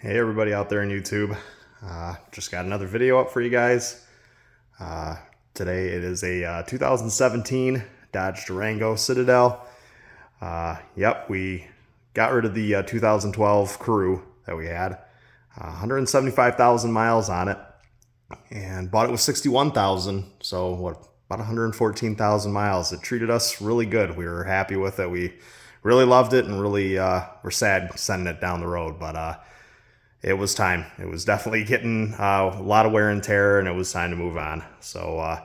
Hey everybody out there on YouTube. Just got another video up for you guys. Today it is a 2017 Dodge Durango Citadel. Yep, we got rid of the 2012 Crew that we had. 175,000 miles on it and bought it with 61,000. So what, about 114,000 miles. It treated us really good. We were happy with it. We really loved it and really were sad sending it down the road, but it was time. It was definitely getting a lot of wear and tear, and it was time to move on. So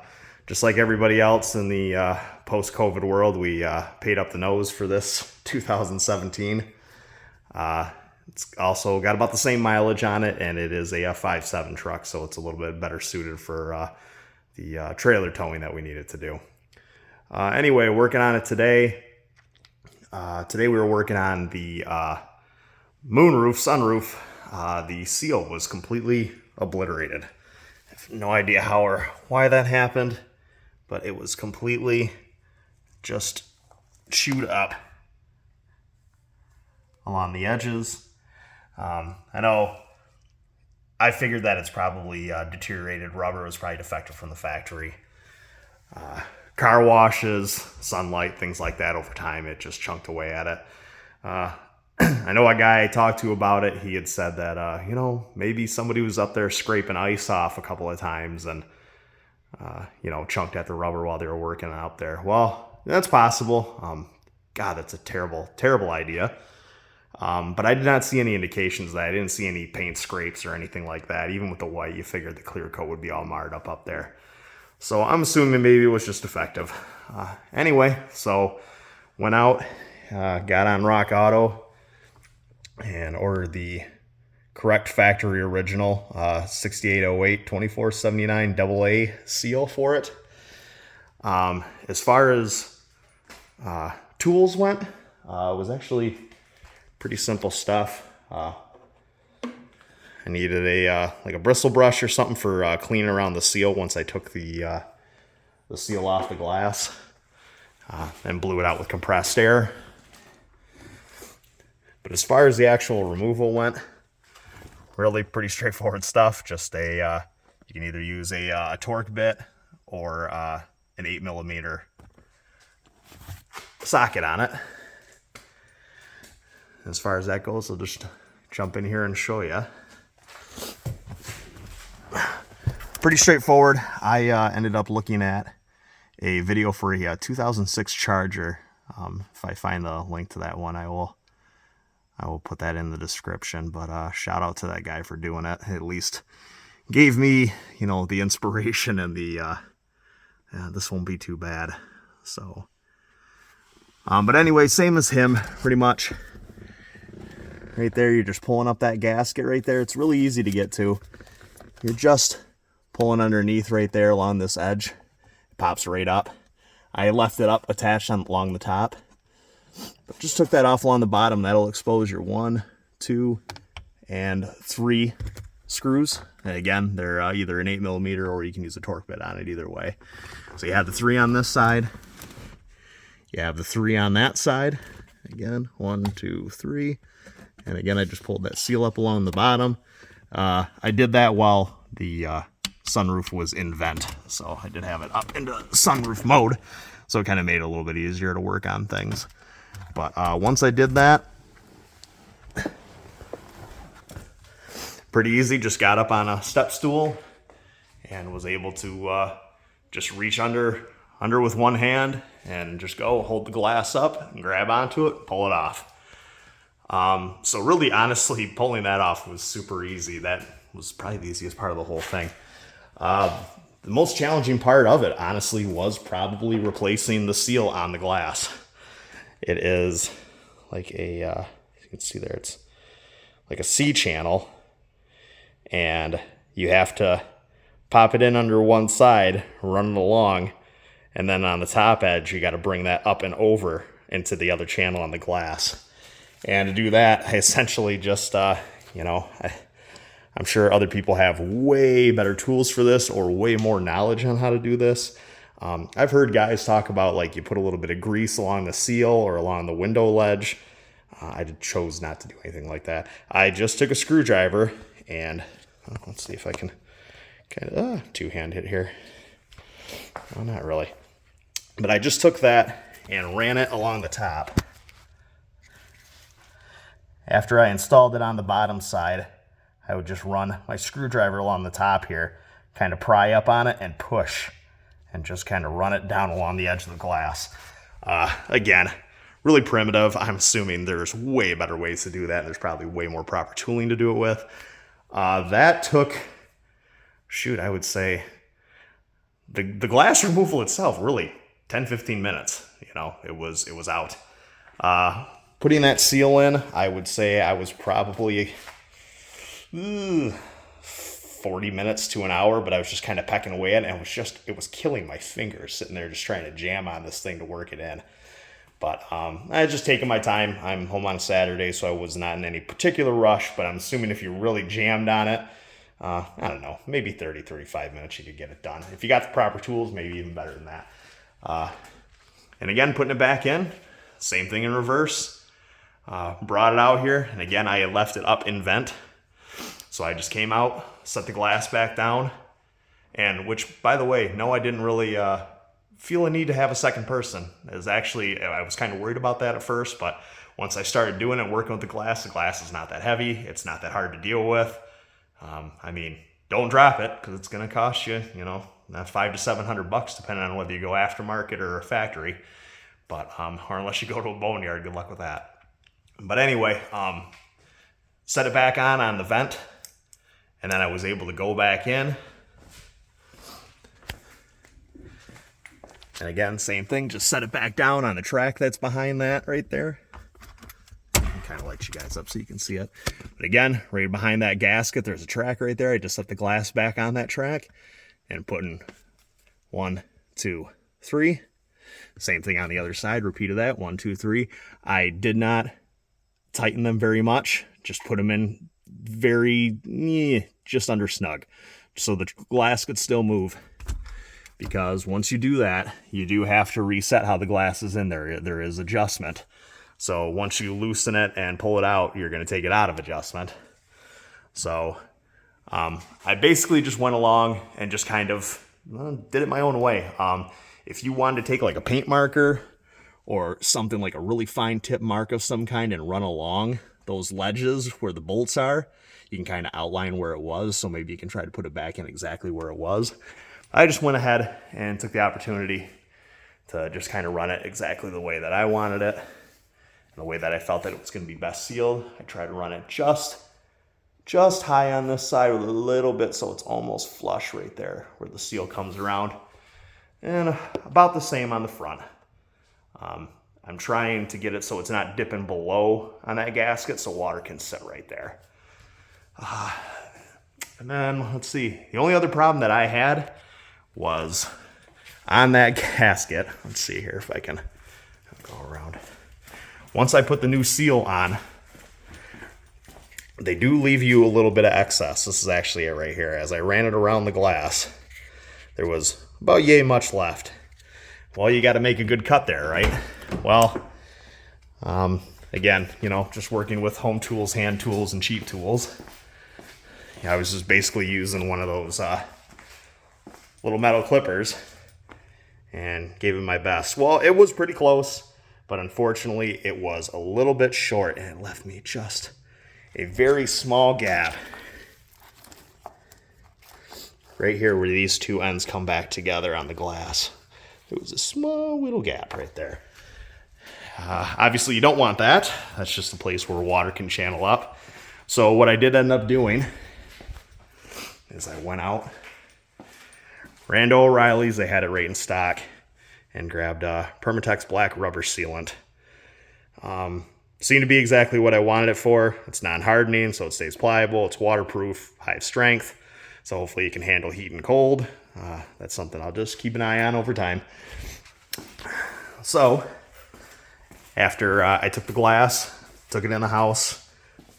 just like everybody else in the post-COVID world, we paid up the nose for this 2017. It's also got about the same mileage on it, and it is a 5.7 truck, so it's a little bit better suited for the trailer towing that we needed to do. Anyway, working on it today. Today we were working on the moonroof, sunroof. The seal was completely obliterated. I have no idea how or why that happened, but it was completely just chewed up along the edges. I know I figured that it's probably deteriorated rubber. Was probably defective from the factory. Car washes, sunlight, things like that over time, it just chunked away at it. I know a guy I talked to about it, he had said that, maybe somebody was up there scraping ice off a couple of times and, chunked at the rubber while they were working out there. Well, that's possible. God, that's a terrible, terrible idea. But I did not see any indications of that. I didn't see any paint scrapes or anything like that. Even with the white, you figured the clear coat would be all marred up there. So I'm assuming maybe it was just defective. Anyway, so went out, got on Rock Auto, and ordered the correct factory original 6808 2479 AA seal for it. As far as tools went, it was actually pretty simple stuff. I needed a like a bristle brush or something for cleaning around the seal once I took the seal off the glass, and blew it out with compressed air. But as far as the actual removal went, really pretty straightforward stuff. Just you can either use a torque bit or an 8mm socket on it. As far as that goes, I'll just jump in here and show you. Pretty straightforward. I ended up looking at a video for a 2006 Charger. If I find the link to that one, I will put that in the description, but shout out to that guy for doing it. At least gave me, the inspiration and the, this won't be too bad. So, but anyway, same as him, pretty much. Right there, you're just pulling up that gasket right there. It's really easy to get to. You're just pulling underneath right there along this edge. It pops right up. I left it up attached along the top. But just took that off along the bottom. That'll expose your 1, 2, and 3 screws. And again, they're either an 8mm or you can use a torque bit on it, either way. So you have the 3 on this side. You have the 3 on that side. Again, 1, 2, 3. And again, I just pulled that seal up along the bottom. I did that while the sunroof was in vent. So I did have it up into sunroof mode. So it kind of made it a little bit easier to work on things. But once I did that, pretty easy. Just got up on a step stool and was able to just reach under with one hand and just go hold the glass up and grab onto it, pull it off. So really, honestly, pulling that off was super easy. That was probably the easiest part of the whole thing. The most challenging part of it, honestly, was probably replacing the seal on the glass. It is like a, you can see there, it's like a C channel, and you have to pop it in under one side, run it along, and then on the top edge, you got to bring that up and over into the other channel on the glass. And to do that, I essentially just, I'm sure other people have way better tools for this or way more knowledge on how to do this. I've heard guys talk about, like, you put a little bit of grease along the seal or along the window ledge. I chose not to do anything like that. I just took a screwdriver and let's see if I can kind of two-hand hit here. Well, not really. But I just took that and ran it along the top. After I installed it on the bottom side, I would just run my screwdriver along the top here, kind of pry up on it and push, and just kind of run it down along the edge of the glass. Again, really primitive. I'm assuming there's way better ways to do that. There's probably way more proper tooling to do it with. That took, I would say, the glass removal itself, really 10-15 minutes. You know, it was out. Putting that seal in, I would say I was probably 40 minutes to an hour, but I was just kind of pecking away at it, and it was killing my fingers sitting there just trying to jam on this thing to work it in. But I was just taking my time. I'm home on Saturday, so I was not in any particular rush, but I'm assuming if you really jammed on it, I don't know, maybe 30-35 minutes you could get it done. If you got the proper tools, maybe even better than that. And again, putting it back in, same thing in reverse. Brought it out here, and again, I had left it up in vent. So I just came out, set the glass back down, and which, by the way, no, I didn't really feel a need to have a second person. I was kind of worried about that at first, but once I started doing it, working with the glass is not that heavy. It's not that hard to deal with. I mean, don't drop it, because it's going to cost you, you know, not $500 to $700, depending on whether you go aftermarket or a factory. But, or unless you go to a boneyard, good luck with that. But anyway, set it back on the vent, and then I was able to go back in. And again, same thing, just set it back down on the track that's behind that right there. Kind of light you guys up so you can see it. But again, right behind that gasket, there's a track right there. I just set the glass back on that track and putting 1, 2, 3. Same thing on the other side, repeated that, 1, 2, 3. I did not tighten them very much, just put them in just under snug, so the glass could still move. Because once you do that, you do have to reset how the glass is in there. There is adjustment. So once you loosen it and pull it out, you're going to take it out of adjustment. So I basically just went along and just kind of did it my own way. If you wanted to take like a paint marker or something like a really fine tip mark of some kind and run along those ledges where the bolts are, you can kind of outline where it was, so maybe you can try to put it back in exactly where it was. I just went ahead and took the opportunity to just kind of run it exactly the way that I wanted it, and the way that I felt that it was going to be best sealed. I tried to run it just high on this side with a little bit so it's almost flush right there where the seal comes around, and about the same on the front. I'm trying to get it so it's not dipping below on that gasket so water can sit right there. And then, let's see, the only other problem that I had was on that gasket. Let's see here if I can go around. Once I put the new seal on, they do leave you a little bit of excess. This is actually it right here. As I ran it around the glass, there was about yay much left. Well, you got to make a good cut there, right? Well, again, you know, just working with home tools, hand tools, and cheap tools. I was just basically using one of those little metal clippers and gave it my best. Well, it was pretty close, but unfortunately it was a little bit short, and it left me just a very small gap right here where these two ends come back together on the glass. There was a small little gap right there. Obviously you don't want that. That's just a place where water can channel up. So what I did end up doing is I went out, ran to O'Reilly's, they had it right in stock, and grabbed Permatex black rubber sealant. Seemed to be exactly what I wanted it for. It's non-hardening, so it stays pliable. It's waterproof, high strength, so hopefully it can handle heat and cold. That's something I'll just keep an eye on over time. So after I took the glass, took it in the house,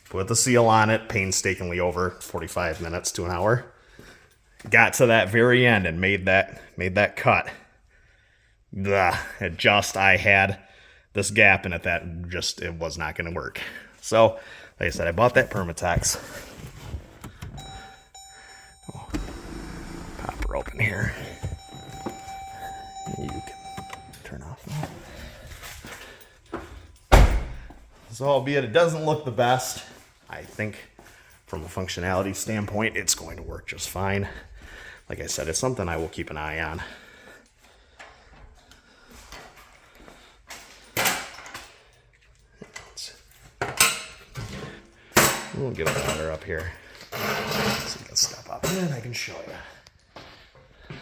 put the seal on it, painstakingly over 45 minutes to an hour, got to that very end and made that cut. I had this gap in it that it was not going to work. So, like I said, I bought that Permatex. Oh, pop her open here. You can turn off that. So, albeit it doesn't look the best, I think from a functionality standpoint, it's going to work just fine. Like I said, it's something I will keep an eye on. We'll get a ladder up here so you can step up and I can show you.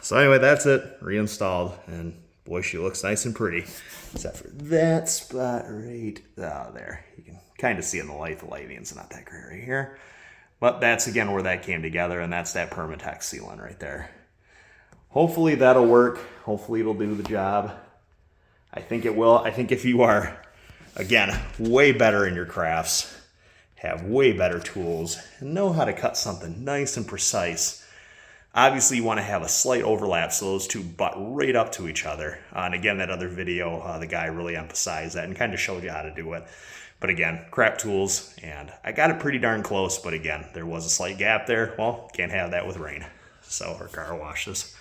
So anyway, that's it, reinstalled, and boy, she looks nice and pretty, except for that spot right there. You can kind of see in the light, the lighting's not that great right here. But that's, again, where that came together, and that's that Permatex sealant right there. Hopefully that'll work. Hopefully it'll do the job. I think it will. I think if you are, again, way better in your crafts, have way better tools, and know how to cut something nice and precise, obviously you want to have a slight overlap so those two butt right up to each other. And again, that other video, the guy really emphasized that and kind of showed you how to do it. But again, crap tools, and I got it pretty darn close, but again, there was a slight gap there. Well, can't have that with rain, so, or car washes.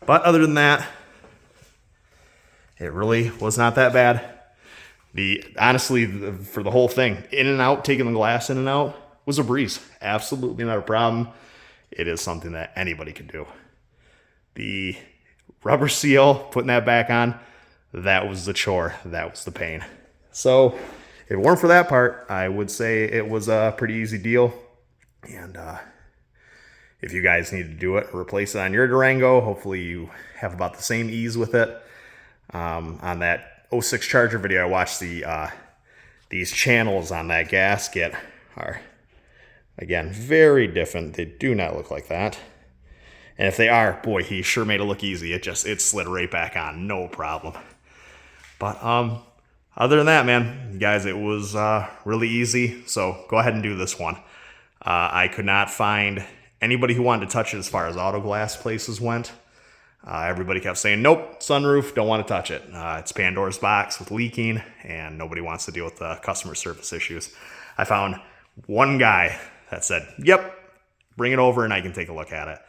But other than that, it really was not that bad. Honestly, for the whole thing, in and out, taking the glass in and out, was a breeze. Absolutely not a problem. It is something that anybody can do. The rubber seal, putting that back on, that was the chore. That was the pain. So, if it weren't for that part, I would say it was a pretty easy deal. And if you guys need to do it, replace it on your Durango. Hopefully you have about the same ease with it. On that 06 Charger video, I watched these channels on that gasket are, again, very different. They do not look like that. And if they are, boy, he sure made it look easy. It slid right back on, no problem. But other than that, man, guys, it was really easy. So go ahead and do this one. I could not find anybody who wanted to touch it as far as auto glass places went. Everybody kept saying, nope, sunroof, don't want to touch it. It's Pandora's box with leaking, and nobody wants to deal with the customer service issues. I found one guy that said, yep, bring it over and I can take a look at it.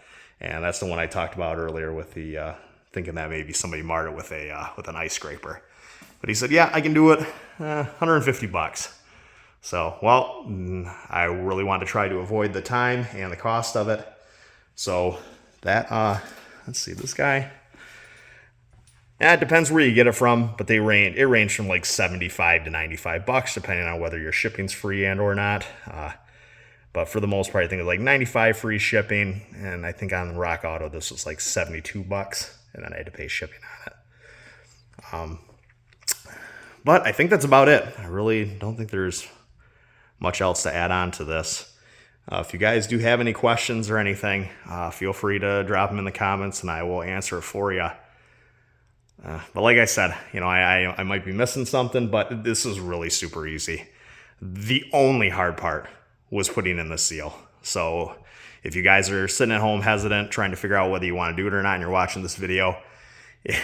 And that's the one I talked about earlier with the thinking that maybe somebody marred it with an ice scraper. But he said, yeah, I can do it, 150 bucks. So, well, I really want to try to avoid the time and the cost of it. So that, let's see, this guy, it depends where you get it from, but it ranged from like 75 to 95 bucks, depending on whether your shipping's free and or not. But for the most part, I think it's like 95 free shipping. And I think on Rock Auto, this was like 72 bucks. And then I had to pay shipping on it. But I think that's about it. I really don't think there's much else to add on to this. If you guys do have any questions or anything, feel free to drop them in the comments and I will answer it for you. But like I said, you know, I might be missing something, but this is really super easy. The only hard part was putting in the seal. So if you guys are sitting at home hesitant, trying to figure out whether you want to do it or not, and you're watching this video,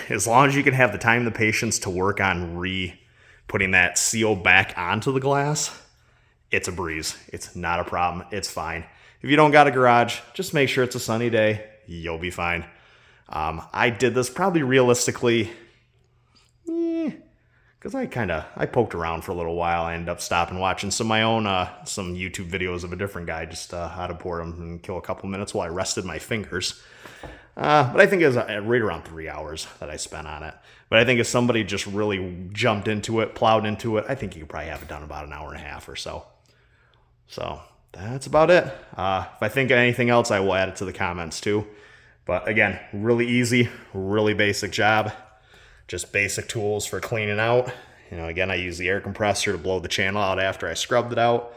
as long as you can have the time and the patience to work on putting that seal back onto the glass, it's a breeze. It's not a problem. It's fine. If you don't got a garage, just make sure it's a sunny day. You'll be fine. I did this probably realistically, because I poked around for a little while. I ended up stopping watching some YouTube videos of a different guy, just how to pour them and kill a couple minutes while I rested my fingers. But I think it was right around 3 hours that I spent on it. But I think if somebody just really jumped into it, plowed into it, I think you could probably have it done about an hour and a half or so. So that's about it. If I think of anything else, I will add it to the comments too. But again, really easy, really basic job. Just basic tools for cleaning out. You know, again, I use the air compressor to blow the channel out after I scrubbed it out.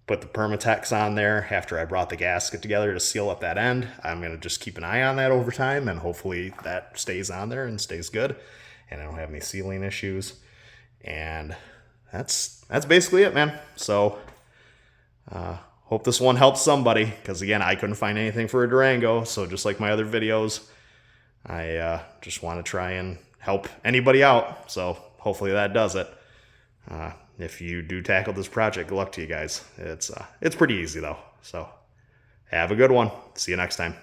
Put the Permatex on there after I brought the gasket together to seal up that end. I'm going to just keep an eye on that over time, and hopefully that stays on there and stays good, and I don't have any sealing issues. And that's basically it, man. So hope this one helps somebody, because again, I couldn't find anything for a Durango. So just like my other videos, I just want to try and help anybody out. So hopefully that does it. If you do tackle this project, good luck to you guys. It's pretty easy though. So have a good one. See you next time.